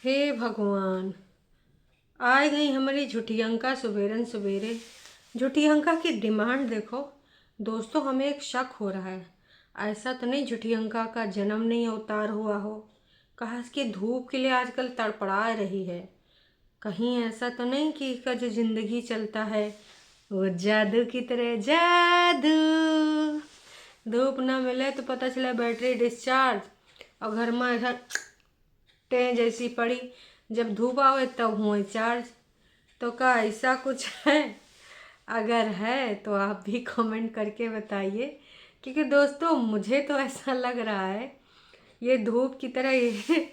हे भगवान। आ गई हमारी झूठी अंका सुबेरन सवेरे। झूठी अंका की डिमांड देखो दोस्तों, हमें एक शक हो रहा है। ऐसा तो नहीं झूठी अंका का जन्म नहीं अवतार हुआ हो, कहा इसकी धूप के लिए आजकल तड़पड़ा रही है। कहीं ऐसा तो नहीं कि इसका जो जिंदगी चलता है वो जादू की तरह जादू, धूप ना मिले तो पता चला बैटरी डिस्चार्ज और घर में ऐसा टें जैसी पड़ी, जब धूप आवे तब हुए चार्ज। तो क्या ऐसा कुछ है? अगर है तो आप भी कमेंट करके बताइए, क्योंकि दोस्तों मुझे तो ऐसा लग रहा है ये धूप की तरह ये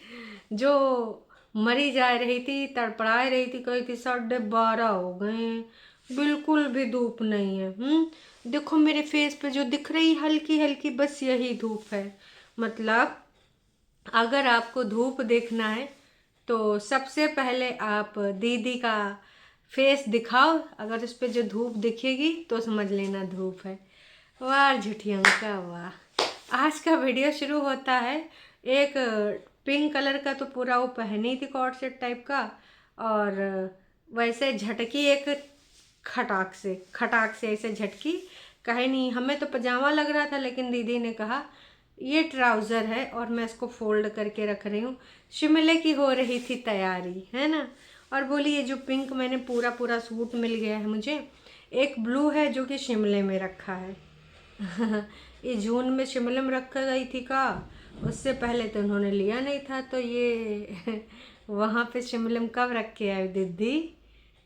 जो मरी जा रही थी, तड़पड़ा रही थी, कही थी 12:30 हो गए हैं, बिल्कुल भी धूप नहीं है। देखो मेरे फेस पे जो दिख रही हल्की हल्की, बस यही धूप है। मतलब अगर आपको धूप देखना है तो सबसे पहले आप दीदी का फेस दिखाओ, अगर उस पर जो धूप दिखेगी तो समझ लेना धूप है। वाह झूठियों का वाह। आज का वीडियो शुरू होता है एक पिंक कलर का, तो पूरा वो पहनी थी कॉर्ड सेट टाइप का, और वैसे झटकी एक खटाक से ऐसे झटकी। कहे नहीं, हमें तो पजामा लग रहा था, लेकिन दीदी ने कहा ये ट्राउज़र है और मैं इसको फोल्ड करके रख रही हूँ। शिमले की हो रही थी तैयारी, है ना। और बोली ये जो पिंक मैंने पूरा पूरा सूट मिल गया है मुझे, एक ब्लू है जो कि शिमले में रखा है। ये जून में शिमले में रखा गई थी का, उससे पहले तो उन्होंने लिया नहीं था, तो ये वहाँ पे शिमले में कब रख के आए दीदी?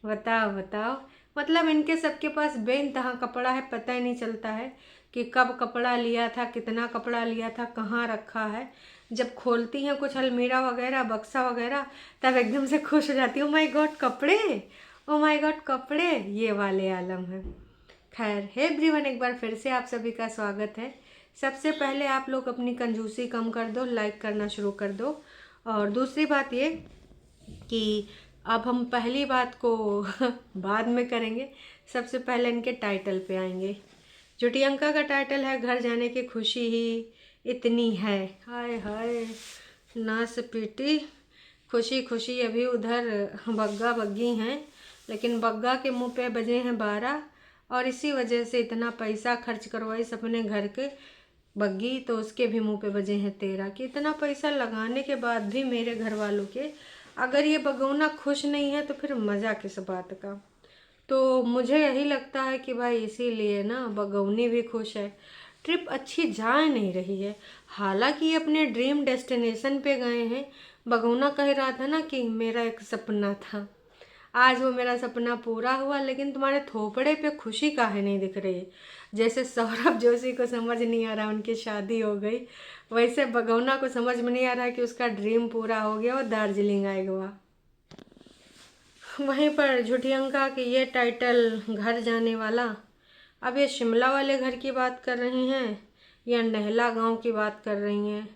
बताओ बताओ। मतलब इनके सबके पास बेइंतहा कपड़ा है, पता ही नहीं चलता है कि कब कपड़ा लिया था, कितना कपड़ा लिया था, कहाँ रखा है। जब खोलती हैं कुछ अलमीरा वगैरह, बक्सा वगैरह, तब एकदम से खुश हो जाती हूँ, माय गॉड कपड़े, ओ माय गॉड कपड़े, ये वाले आलम है। खैर हे एवरीवन, एक बार फिर से आप सभी का स्वागत है। सबसे पहले आप लोग अपनी कंजूसी कम कर दो, लाइक करना शुरू कर दो। और दूसरी बात ये कि अब हम पहली बात को बाद में करेंगे, सबसे पहले इनके टाइटल पे आएंगे। झूठी अंका का टाइटल है घर जाने की खुशी ही इतनी है। हाय हाय नास पीटी, खुशी खुशी अभी उधर बग्गा बग्गी हैं, लेकिन बग्गा के मुंह पे बजे हैं 12, और इसी वजह से इतना पैसा खर्च करवाई अपने घर के बग्गी, तो उसके भी मुंह पे बजे हैं 13। कि इतना पैसा लगाने के बाद भी मेरे घर वालों के अगर ये बगौना खुश नहीं है तो फिर मज़ा किस बात का। तो मुझे यही लगता है कि भाई इसीलिए ना बगौनी भी खुश है। ट्रिप अच्छी जा नहीं रही है, हालांकि ये अपने ड्रीम डेस्टिनेशन पे गए हैं। बगौना कह रहा था ना कि मेरा एक सपना था, आज वो मेरा सपना पूरा हुआ, लेकिन तुम्हारे थोपड़े पे खुशी काहे नहीं दिख रही? जैसे सौरभ जोशी को समझ नहीं आ रहा उनकी शादी हो गई, वैसे बगौना को समझ में नहीं आ रहा कि उसका ड्रीम पूरा हो गया और दार्जिलिंग आएगा। वहीं पर झूठी अंका की ये टाइटल घर जाने वाला। अब ये शिमला वाले घर की बात कर रही हैं या नहला गांव की बात कर रही हैं?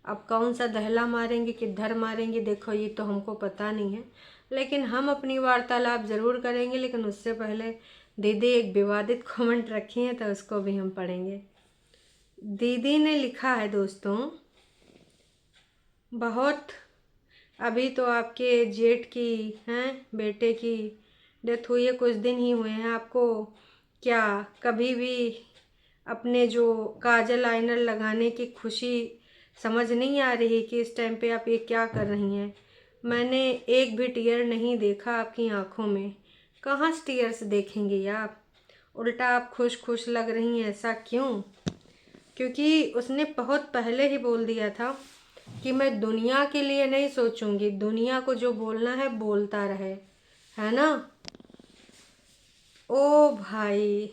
अब कौन सा दहला मारेंगी किधर मारेंगी, देखो ये तो हमको पता नहीं है, लेकिन हम अपनी वार्तालाप ज़रूर करेंगे। लेकिन उससे पहले दीदी एक विवादित कमेंट रखी है, तो उसको भी हम पढ़ेंगे। दीदी ने लिखा है दोस्तों, बहुत अभी तो आपके जेठ की हैं बेटे की डेथ हुई है, कुछ दिन ही हुए हैं, आपको क्या कभी भी अपने जो काजल आइनर लगाने की खुशी समझ नहीं आ रही कि इस टाइम पे आप ये क्या कर रही हैं? मैंने एक भी टीयर नहीं देखा आपकी आंखों में। कहाँ से टीयर्स देखेंगी आप? उल्टा आप खुश खुश लग रही हैं, ऐसा क्यों? क्योंकि उसने बहुत पहले ही बोल दिया था कि मैं दुनिया के लिए नहीं सोचूंगी, दुनिया को जो बोलना है बोलता रहे, है ना। ओ भाई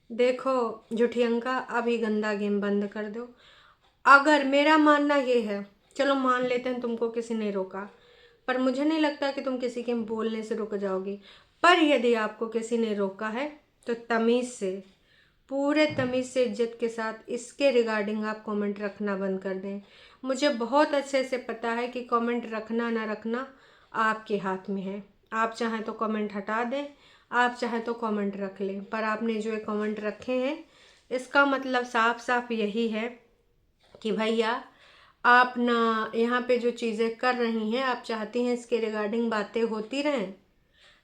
देखो झूठी अंका, अभी गंदा गेम बंद कर दो। अगर मेरा मानना ये है, चलो मान लेते हैं तुमको किसी ने रोका, पर मुझे नहीं लगता कि तुम किसी के बोलने से रुक जाओगी। पर यदि आपको किसी ने रोका है तो तमीज़ से, पूरे तमीज़ से, इज्जत के साथ इसके रिगार्डिंग आप कमेंट रखना बंद कर दें। मुझे बहुत अच्छे से पता है कि कमेंट रखना ना रखना आपके हाथ में है। आप चाहें तो कमेंट हटा दें, आप चाहें तो कमेंट रख लें, पर आपने जो ये कमेंट रखे हैं इसका मतलब साफ साफ यही है कि भैया आप ना यहाँ पे जो चीज़ें कर रही हैं, आप चाहती हैं इसके रिगार्डिंग बातें होती रहें।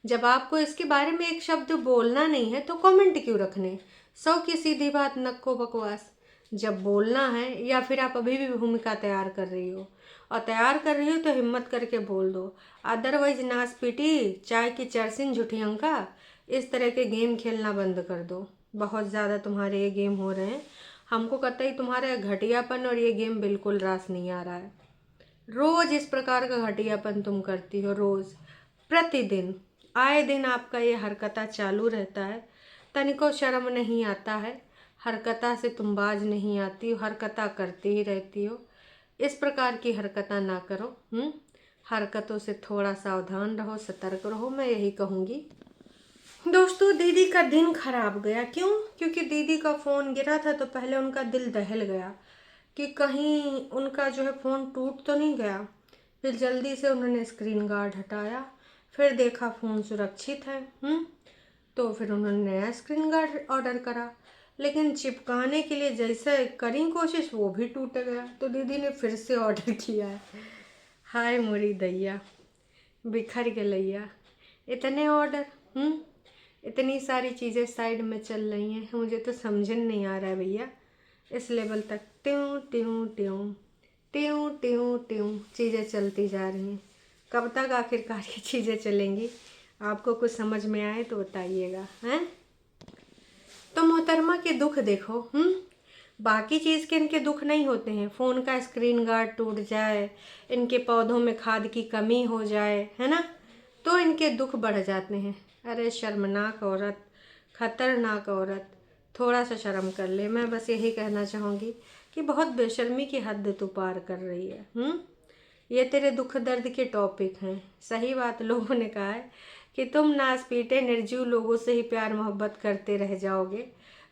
जब आपको इसके बारे में एक शब्द बोलना नहीं है तो कमेंट क्यों रखने। 100 की सीधी बात, नक्को बकवास। जब बोलना है, या फिर आप अभी भी भूमिका तैयार कर रही हो और तैयार कर रही हो तो हिम्मत करके बोल दो। अदरवाइज नास पीटी, चाय की चरसिन, झूठी अंका, इस तरह के गेम खेलना बंद कर दो। बहुत ज़्यादा तुम्हारे ये गेम हो रहे हैं। हमको कतई तुम्हारा घटियापन और ये गेम बिल्कुल रास नहीं आ रहा है। रोज़ इस प्रकार का घटियापन तुम करती हो, रोज़, प्रतिदिन, आए दिन आपका ये हरकता चालू रहता है। तनिको शर्म नहीं आता है। हरकता से तुम बाज नहीं आती हो, हरकता करती ही रहती हो। इस प्रकार की हरकता ना करो। हरकतों से थोड़ा सावधान रहो, सतर्क रहो, मैं यही कहूँगी। दोस्तों, दीदी का दिन खराब गया। क्यों? क्योंकि दीदी का फ़ोन गिरा था तो पहले उनका दिल दहल गया कि कहीं उनका जो है फ़ोन टूट तो नहीं गया। फिर जल्दी से उन्होंने स्क्रीन गार्ड हटाया, फिर देखा फ़ोन सुरक्षित है। तो फिर उन्होंने नया स्क्रीन गार्ड ऑर्डर करा, लेकिन चिपकाने के लिए जैसे करी कोशिश वो भी टूट गया। तो दीदी ने फिर से ऑर्डर किया है। हाय मोरी दैया, बिखर गलैया, इतने ऑर्डर, इतनी सारी चीज़ें साइड में चल रही हैं, मुझे तो समझ नहीं आ रहा है भैया। इस लेवल तक ट्यूं ट्यूं ट्यूं ट्यूं ट्यूं ट्यूं चीज़ें चलती जा रही हैं। कब तक आखिरकार ये चीज़ें चलेंगी? आपको कुछ समझ में आए तो बताइएगा। हैं तो मोहतरमा के दुख देखो। बाकी चीज़ के इनके दुख नहीं होते हैं। फ़ोन का स्क्रीन गार्ड टूट जाए, इनके पौधों में खाद की कमी हो जाए, है ना, तो इनके दुख बढ़ जाते हैं। अरे शर्मनाक औरत, खतरनाक औरत, थोड़ा सा शर्म कर ले। मैं बस यही कहना चाहूँगी कि बहुत बेशर्मी की हद तू पार कर रही है। ये तेरे दुख दर्द के टॉपिक हैं। सही बात, लोगों ने कहा है कि तुम नास पीटे निर्जीव लोगों से ही प्यार मोहब्बत करते रह जाओगे।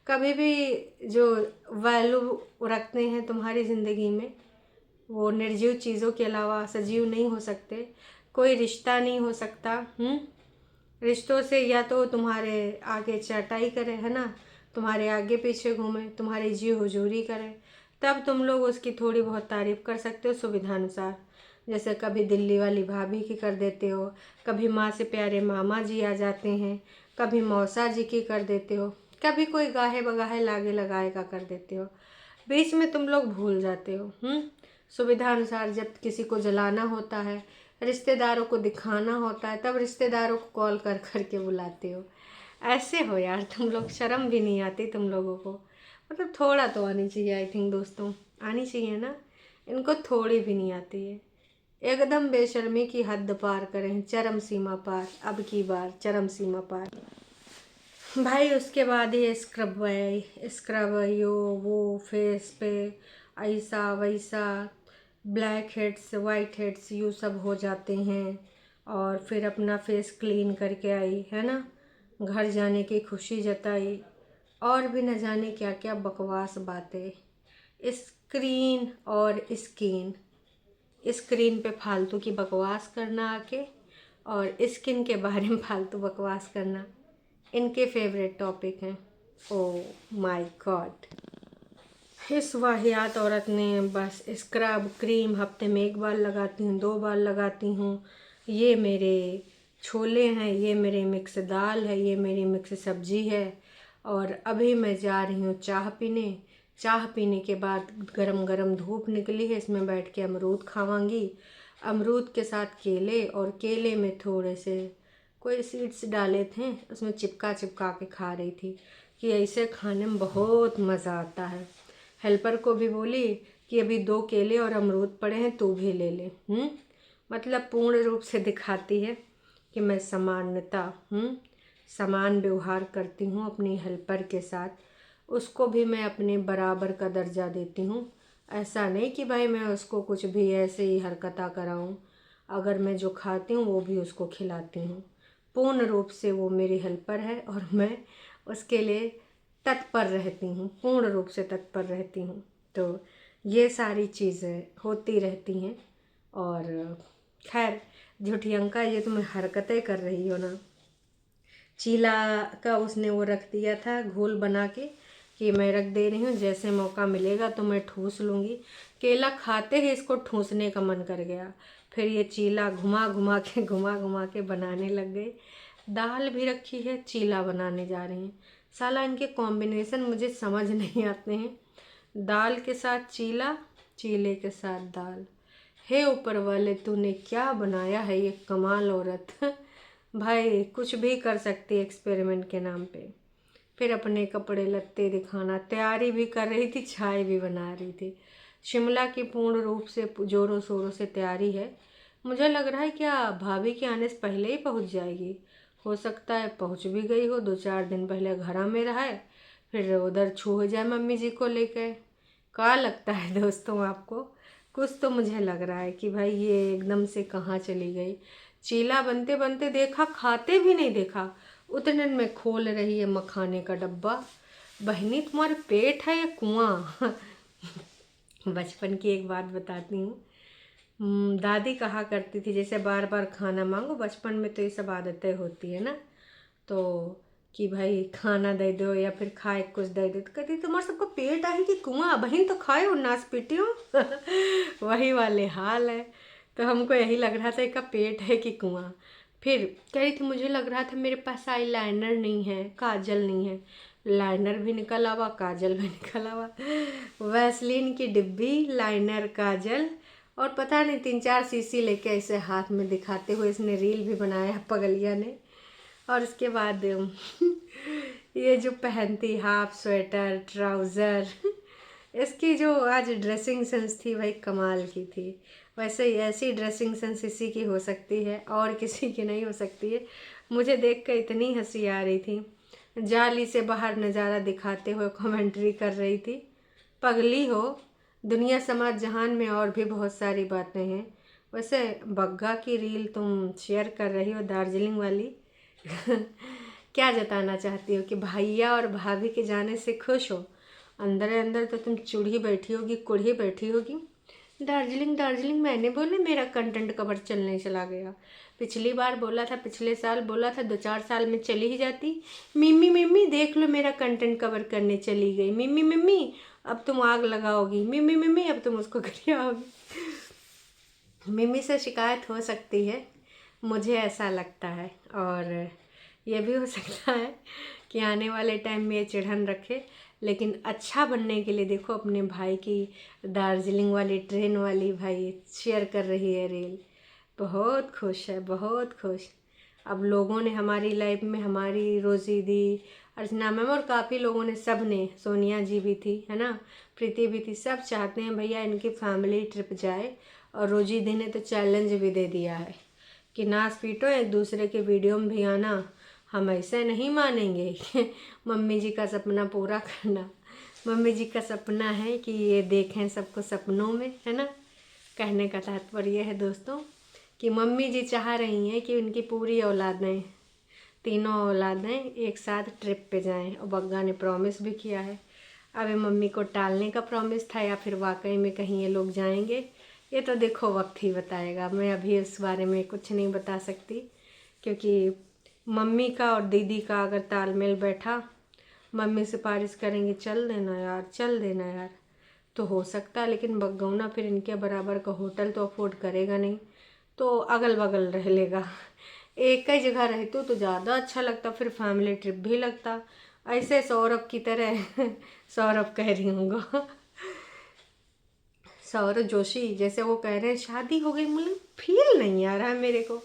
कभी भी जो वैल्यू रखते हैं तुम्हारी ज़िंदगी में, वो निर्जीव चीज़ों के अलावा सजीव नहीं हो सकते। कोई रिश्ता नहीं हो सकता। रिश्तों से या तो तुम्हारे आगे चटाई करे, है ना, तुम्हारे आगे पीछे घूमे, तुम्हारी जी हुजूरी करे, तब तुम लोग उसकी थोड़ी बहुत तारीफ़ कर सकते हो सुविधानुसार। जैसे कभी दिल्ली वाली भाभी की कर देते हो, कभी माँ से प्यारे मामा जी आ जाते हैं, कभी मौसा जी की कर देते हो, कभी कोई गाहे बगाहे लागे लगाए का कर देते हो। बीच में तुम लोग भूल जाते हो। सुविधा अनुसार जब किसी को जलाना होता है, रिश्तेदारों को दिखाना होता है, तब रिश्तेदारों को कॉल कर कर के बुलाते हो। ऐसे हो यार तुम लोग, शर्म भी नहीं आती तुम लोगों को। मतलब थोड़ा तो आनी चाहिए, आई थिंक दोस्तों, आनी चाहिए ना। इनको थोड़ी भी नहीं आती है। एकदम बेशर्मी की हद पार करें, चरम सीमा पार, अब की बार चरम सीमा पार भाई। उसके बाद ये स्क्रब यो वो फेस पे ऐसा वैसा black heads white heads you सब हो जाते हैं। और फिर अपना फेस क्लीन करके आई, है ना, घर जाने की खुशी जताई, और भी न जाने क्या क्या बकवास बातें। स्क्रीन और स्क्रीन पे फालतू की बकवास करना आके, और स्किन के बारे में फालतू बकवास करना, इनके फेवरेट टॉपिक हैं। ओह माय गॉड, इस वाहियात औरत ने बस स्क्रब क्रीम हफ्ते में 1 बार लगाती हूँ, 2 बार लगाती हूँ, ये मेरे छोले हैं, ये मेरे मिक्स दाल है, ये मेरी मिक्स सब्जी है, और अभी मैं जा रही हूँ चाह पीने। चाह पीने के बाद गरम गरम धूप निकली है, इसमें बैठ के अमरूद खावांगी, अमरूद के साथ केले, और केले में थोड़े से कोई सीड्स डाले थे, उसमें चिपका चिपका के खा रही थी कि ऐसे खाने में बहुत मज़ा आता है। हेल्पर को भी बोली कि अभी 2 केले और अमरूद पड़े हैं, तू भी ले ले। मतलब पूर्ण रूप से दिखाती है कि मैं समानता, समान व्यवहार करती हूँ अपनी हेल्पर के साथ, उसको भी मैं अपने बराबर का दर्जा देती हूँ। ऐसा नहीं कि भाई मैं उसको कुछ भी ऐसे ही हरकता कराऊँ। अगर मैं जो खाती हूँ वो भी उसको खिलाती हूँ। पूर्ण रूप से वो मेरी हेल्पर है और मैं उसके लिए तत्पर रहती हूँ, पूर्ण रूप से तत्पर रहती हूँ। तो ये सारी चीज़ें होती रहती हैं। और खैर झूठी अंका, ये तुम हरकतें कर रही हो ना, चीला का उसने वो रख दिया था घोल बना के कि मैं रख दे रही हूँ, जैसे मौका मिलेगा तो मैं ठूस लूँगी। केला खाते ही इसको ठूसने का मन कर गया। फिर ये चीला घुमा घुमा के बनाने लग गए। दाल भी रखी है, चीला बनाने जा रहे हैं। साला इनके कॉम्बिनेशन मुझे समझ नहीं आते हैं। दाल के साथ चीला, चीले के साथ दाल। हे ऊपर वाले, तूने क्या बनाया है ये कमाल औरत। भाई कुछ भी कर सकती है एक्सपेरिमेंट के नाम पे। फिर अपने कपड़े लत्ते दिखाना, तैयारी भी कर रही थी, चाय भी बना रही थी। शिमला की पूर्ण रूप से जोरों शोरों से तैयारी है। मुझे लग रहा है क्या भाभी के आने से पहले ही पहुंच जाएगी। हो सकता है पहुंच भी गई हो, 2-4 दिन पहले घर में रहा है, फिर उधर छू हो जाए मम्मी जी को लेकर। क्या लगता है दोस्तों आपको? कुछ तो मुझे लग रहा है कि भाई ये एकदम से कहाँ चली गई। चीला बनते बनते देखा, खाते भी नहीं देखा, उतने में खोल रही है मखाने का डब्बा। बहनी तुम्हारे पेट है या कुआं? बचपन की एक बात बताती हूँ। दादी कहा करती थी जैसे बार बार खाना मांगो, बचपन में तो ये सब आदतें होती है ना, तो कि भाई खाना दे दो या फिर खाए कुछ दे दो, तो कहती तुम्हारा सबको पेट है कि कुआं, बहन तो खाए और नाच पीटियो। वही वाले हाल है। तो हमको यही लग रहा था इसका पेट है कि कुआं। फिर कह रही थी मुझे लग रहा था मेरे पास आई लाइनर नहीं है, काजल नहीं है। लाइनर भी निकल आवा, काजल भी निकल आवा। वैसलीन की डिब्बी, लाइनर, काजल और पता नहीं 3-4 शीशी लेके ऐसे हाथ में दिखाते हुए इसने रील भी बनाया पगलिया ने। और उसके बाद ये जो पहनती हाफ स्वेटर, ट्राउज़र, इसकी जो आज ड्रेसिंग सेंस थी भाई कमाल की थी। वैसे ही ऐसी ड्रेसिंग सेंस इसी की हो सकती है और किसी की नहीं हो सकती है। मुझे देख कर इतनी हंसी आ रही थी। जाली से बाहर नज़ारा दिखाते हुए कमेंट्री कर रही थी। पगली हो, दुनिया समाज जहान में और भी बहुत सारी बातें हैं। वैसे बग्गा की रील तुम शेयर कर रही हो, दार्जिलिंग वाली। क्या जताना चाहती हो कि भैया और भाभी के जाने से खुश हो? अंदर अंदर तो तुम चूड़ी बैठी होगी, कुड़ी बैठी होगी। दार्जिलिंग दार्जिलिंग मैंने बोले, मेरा कंटेंट कवर चलने चला गया। पिछली बार बोला था, पिछले साल बोला था, 2-4 साल में चली ही जाती। मिम्मी मिम्मी देख लो मेरा कंटेंट कवर करने चली गई। मिम्मी मिम्मी अब तुम आग लगाओगी। मिम्मी मिम्मी अब तुम उसको गिराओगी। मिम्मी से शिकायत हो सकती है, मुझे ऐसा लगता है। और ये भी हो सकता है कि आने वाले टाइम में ये चिढ़न रखे। लेकिन अच्छा बनने के लिए देखो अपने भाई की दार्जिलिंग वाली ट्रेन वाली भाई शेयर कर रही है रील। बहुत खुश है, बहुत खुश। अब लोगों ने हमारी लाइफ में हमारी रोज़ी दी, अर्चना मैम और काफ़ी लोगों ने, सब ने, सोनिया जी भी थी है ना, प्रीति भी थी, सब चाहते हैं भैया इनकी फैमिली ट्रिप जाए। और रोजी दी ने तो चैलेंज भी दे दिया है कि नाच पीटो, एक दूसरे के वीडियो में भी आना, हम ऐसे नहीं मानेंगे। मम्मी जी का सपना पूरा करना। मम्मी जी का सपना है कि ये देखें सबको सपनों में, है ना। कहने का तात्पर्य है दोस्तों कि मम्मी जी चाह रही हैं कि उनकी पूरी औलादें, तीनों औलादें एक साथ ट्रिप पे जाएं। और बग्गा ने प्रॉमिस भी किया है। अब मम्मी को टालने का प्रॉमिस था या फिर वाकई में कहीं ये लोग जाएंगे, ये तो देखो वक्त ही बताएगा। मैं अभी इस बारे में कुछ नहीं बता सकती, क्योंकि मम्मी का और दीदी का अगर तालमेल बैठा, मम्मी सिफारिश करेंगे चल देना यार, चल देना यार, तो हो सकता है। लेकिन बग्गौना फिर इनके बराबर का होटल तो अफोर्ड करेगा नहीं, तो अगल बगल रह लेगा। एक ही जगह रहते तो ज़्यादा अच्छा लगता, फिर फैमिली ट्रिप भी लगता। ऐसे सौरभ की तरह सौरभ कह रही हूँ सौरभ जोशी, जैसे वो कह रहे हैं शादी हो गई, मुझे फील नहीं आ रहा है मेरे को।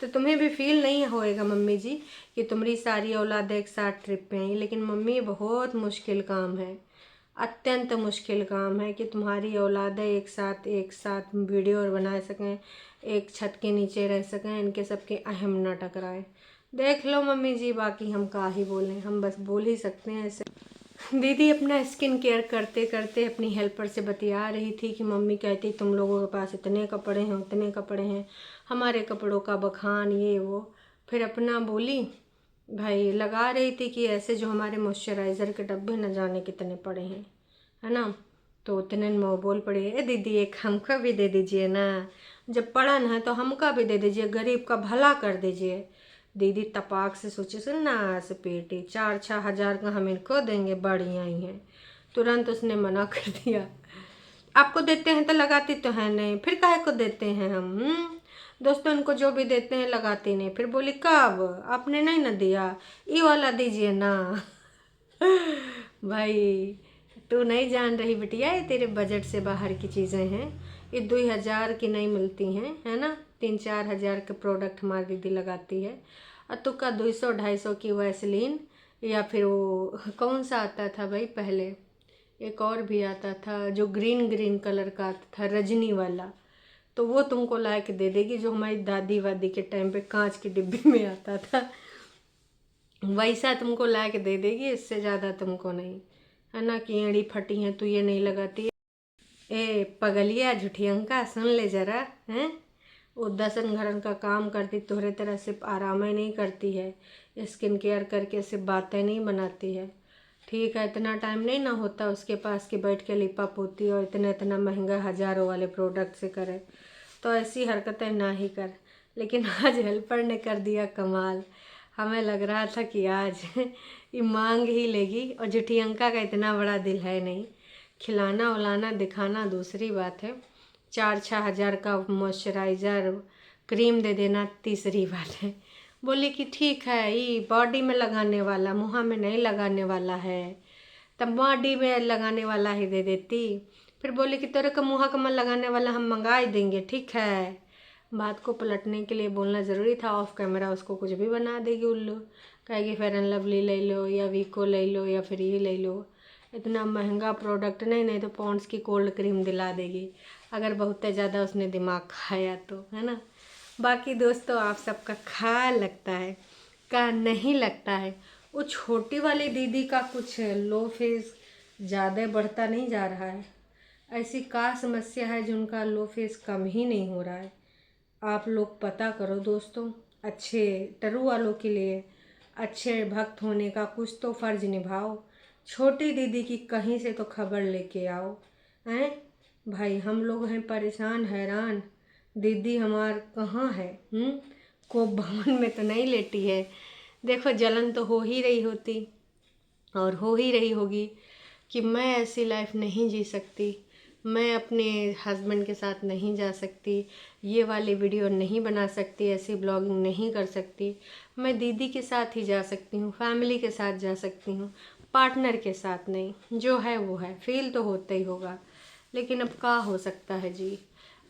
तो तुम्हें भी फील नहीं होएगा मम्मी जी कि तुम्हारी सारी औलादें एक साथ ट्रिप पे आई। लेकिन मम्मी बहुत मुश्किल काम है, अत्यंत मुश्किल काम है कि तुम्हारी औलादें एक साथ वीडियो बना सकें, एक छत के नीचे रह सकें, इनके सबके अहम न टकराए। देख लो मम्मी जी, बाकी हम क्या ही बोलें, हम बस बोल ही सकते हैं ऐसे। दीदी अपना स्किन केयर करते करते अपनी हेल्पर से बतिया रही थी कि मम्मी कहती तुम लोगों के पास इतने कपड़े हैं, उतने कपड़े हैं, हमारे कपड़ों का बखान ये वो। फिर अपना बोली भाई, लगा रही थी कि ऐसे जो हमारे मॉइस्चराइज़र के डब्बे न जाने कितने पड़े हैं, है ना। तो उतने में वो बोल पड़ी, ए दीदी एक हमका भी दे दीजिए ना, जब पड़ा ना है तो हमका भी दे दीजिए, गरीब का भला कर दीजिए। दीदी तपाक से सोचे सुन ना से पेटी 4-6 हज़ार का हम इनको देंगे, बढ़िया ही है। तुरंत उसने मना कर दिया। आपको देते हैं तो लगाती तो है नहीं, फिर काहे को देते हैं हम? दोस्तों इनको जो भी देते हैं लगाती नहीं। फिर बोली कब आपने नहीं ना दिया, ये वाला दीजिए ना। भाई तू नहीं जान रही बिटिया, ये तेरे बजट से बाहर की चीज़ें हैं। ये 2 हज़ार की नहीं मिलती हैं, है ना। 3-4 हज़ार के प्रोडक्ट हमारी दीदी लगाती है। और तुक्का 200-250 की वैसलीन, या फिर वो कौन सा आता था भाई पहले, एक और भी आता था जो ग्रीन ग्रीन कलर का आता था, रजनी वाला, तो वो तुमको ला के दे देगी, जो हमारी दादी वादी के टाइम पे कांच की डिब्बी में आता था, वैसा तुमको ला के दे देगी। इससे ज़्यादा तुमको नहीं, है ना। कि एड़ी फटी हैं तू ये नहीं लगाती है। ए पगलिया झुठियंका सुन ले जरा, हैं। वो 10 घरन का काम करती, तोहरे तरह सिर्फ आराम ही नहीं करती है, स्किन केयर करके सिर्फ बातें नहीं बनाती है। ठीक है, इतना टाइम नहीं ना होता उसके पास कि बैठ के लिपा पोती और इतना इतना महंगा हज़ारों वाले प्रोडक्ट से करे, तो ऐसी हरकतें ना ही कर। लेकिन आज हेल्पर ने कर दिया कमाल। हमें लग रहा था कि आज ये मांग ही लेगी, और झुठियंका का इतना बड़ा दिल है नहीं। खिलाना उलाना दिखाना दूसरी बात है, 4-6 हज़ार का मॉइस्चराइज़र क्रीम दे देना तीसरी बात है। बोली कि ठीक है, ये बॉडी में लगाने वाला, मुँह में नहीं लगाने वाला है, तब बॉडी में लगाने वाला ही दे देती। फिर बोली कि तेरे को मुँह का मन लगाने वाला हम मंगा ही देंगे, ठीक है। बात को पलटने के लिए बोलना ज़रूरी था, ऑफ कैमरा उसको कुछ भी बना देगी उल्लू। कहेगी फेयर एंड लवली ले लो, या वीको ले लो, या फिर ये ले लो। इतना महंगा प्रोडक्ट नहीं तो पॉन्ड्स की कोल्ड क्रीम दिला देगी, अगर बहुत ज़्यादा उसने दिमाग खाया तो, है ना। बाकी दोस्तों आप सबका ख्याल लगता है का नहीं लगता है। वो छोटी वाली दीदी का कुछ लो फेस ज़्यादा बढ़ता नहीं जा रहा है? ऐसी क्या समस्या है जो उनका लो फेस कम ही नहीं हो रहा है? आप लोग पता करो दोस्तों। अच्छे टरू वालों के लिए अच्छे भक्त होने का कुछ तो फ़र्ज निभाओ। छोटी दीदी की कहीं से तो खबर लेके आओ, हैं भाई। हम लोग हैं परेशान हैरान, दीदी हमार कहाँ है? कोप भवन में तो नहीं लेटी है। देखो जलन तो हो ही रही होती और हो ही रही होगी कि मैं ऐसी लाइफ नहीं जी सकती, मैं अपने हस्बैंड के साथ नहीं जा सकती, ये वाली वीडियो नहीं बना सकती, ऐसी ब्लॉगिंग नहीं कर सकती। मैं दीदी के साथ ही जा सकती हूँ, फैमिली के साथ जा सकती हूँ, पार्टनर के साथ नहीं। जो है वो है, फील तो होता ही होगा, लेकिन अब क्या हो सकता है जी।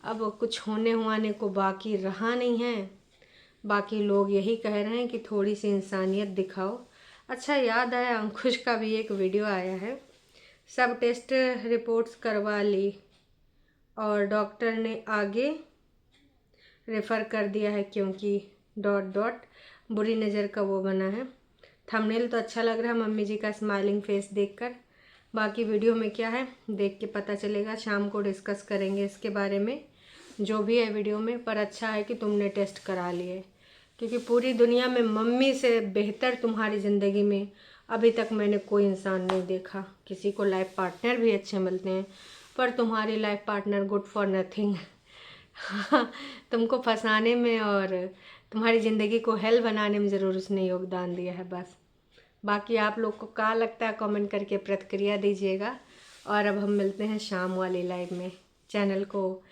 अब कुछ होने हुआने को बाकी रहा नहीं है। बाकी लोग यही कह रहे हैं कि थोड़ी सी इंसानियत दिखाओ। अच्छा याद आया, अंकुश का भी एक वीडियो आया है। सब टेस्ट रिपोर्ट्स करवा ली और डॉक्टर ने आगे रेफ़र कर दिया है, क्योंकि ... बुरी नज़र का वो बना है। थंबनेल तो अच्छा लग रहा है मम्मी जी का स्माइलिंग फेस देखकर। बाकी वीडियो में क्या है देख के पता चलेगा, शाम को डिस्कस करेंगे इसके बारे में, जो भी है वीडियो में। पर अच्छा है कि तुमने टेस्ट करा लिए, क्योंकि पूरी दुनिया में मम्मी से बेहतर तुम्हारी ज़िंदगी में अभी तक मैंने कोई इंसान नहीं देखा। किसी को लाइफ पार्टनर भी अच्छे मिलते हैं, पर तुम्हारी life partner good for nothing. तुमको फंसाने में और तुम्हारी ज़िंदगी को हेल बनाने में ज़रूर उसने योगदान दिया है, बस। बाकी आप लोग को क्या लगता है कमेंट करके प्रतिक्रिया दीजिएगा। और अब हम मिलते हैं शाम वाली लाइव में। चैनल को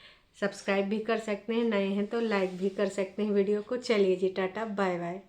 सब्सक्राइब भी कर सकते हैं, नए हैं तो लाइक भी कर सकते हैं वीडियो को। चलिए जी, टाटा बाय बाय।